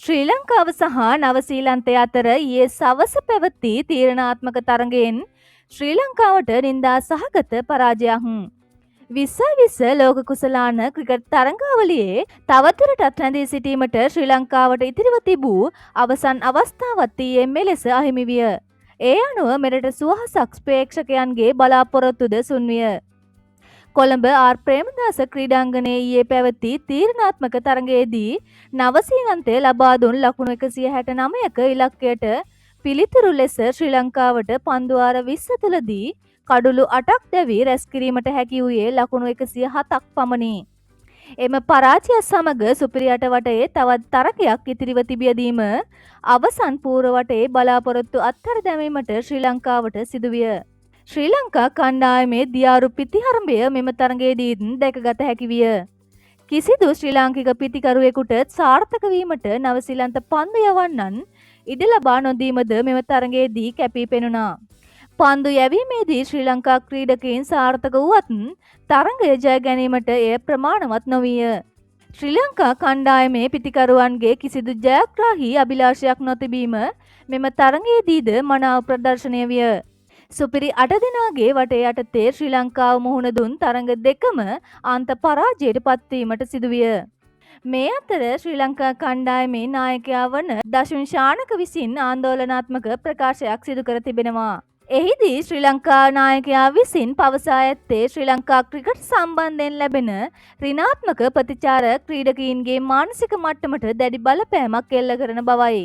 ශ්‍රී ලංකාව සහ නවසීලන්තය අතර ඊයේ සවස පැවති තීරණාත්මක තරගයෙන් ශ්‍රී ලංකාවට නින්දා සහගත පරාජයක්. 2020 ලෝක කුසලාන ක්‍රිකට් තරඟාවලියේ තවදුරටත් රැඳී සිටීමට ශ්‍රී ලංකාවට ඉතිරිව තිබූ අවසන් අවස්ථාවත් ඊයේ මෙලෙස අහිමි විය. ඒ අනුව මෙරට සුවහසක් ප්‍රේක්ෂකයන්ගේ බලාපොරොත්තුද සුන්විය. කොළඹ ආර් ප්‍රේමදාස ක්‍රීඩාංගණයේ ඊයේ පැවති තීරණාත්මක තරගයේදී නවසීලන්තය ලබා දුන් ලකුණු 169ක ඉලක්කයට පිළිතුරු ලෙස ශ්‍රී ලංකාවට පන්දු වාර 20 තුලදී කඩුළු 8ක් දැවි රැස් කිරීමට හැකි වූයේ ලකුණු 107ක් පමණි. එම පරාජය සමග සුපිරියට වටේ තවත් තරගයක් ඉතිරිව තිබියදීම අවසන් පූර්ව වටේ බලාපොරොත්තු අත්හැර දැමීමට ශ්‍රී ලංකාවට සිදුවිය. ශ්‍රී ලංකා කණ්ඩායමේ දියාරු පිතිහරඹය මෙම තරගයේදීත් දැකගත හැකි විය. කිසිදු ශ්‍රී ලාංකික පිතිකරුවෙකුට සාර්ථක වීමට නවසීලන්ත පන්දු යවන්නන් ඉඩ ලබා නොදීමද මෙම තරගයේදී කැපී පෙනුණා. පන්දු යැවීමේදී ශ්‍රී ලංකා ක්‍රීඩකයින් සාර්ථක වුවත් තරගය ජය ගැනීමට එය ප්‍රමාණවත් නොවිය. ශ්‍රී ලංකා කණ්ඩායමේ පිතිකරුවන්ගේ කිසිදු ජයග්‍රාහී අභිලාෂයක් නොතිබීම මෙම තරගයේදීද මනාව ප්‍රදර්ශනය විය. සුපිරි 8 දෙනාගේ වටේ යටතේ ශ්‍රී ලංකාව මුහුණ දුන් තරඟ දෙකම අන්ත පරාජයට පත්වීමට සිදුවිය. මේ අතර ශ්‍රී ලංකා කණ්ඩායමේ නායකයා වන දශුන් ශානක විසින් ආందోලනාත්මක ප්‍රකාශයක් සිදු කර තිබෙනවා. එහිදී ශ්‍රී ලංකා නායකයා විසින් පවසා ඇත්තේ ශ්‍රී ලංකා ක්‍රිකට් සම්බන්ධයෙන් ලැබෙන ඍණාත්මක ප්‍රතිචාර ක්‍රීඩකයින්ගේ මානසික මට්ටමට දැඩි බලපෑමක් එල්ල කරන බවයි.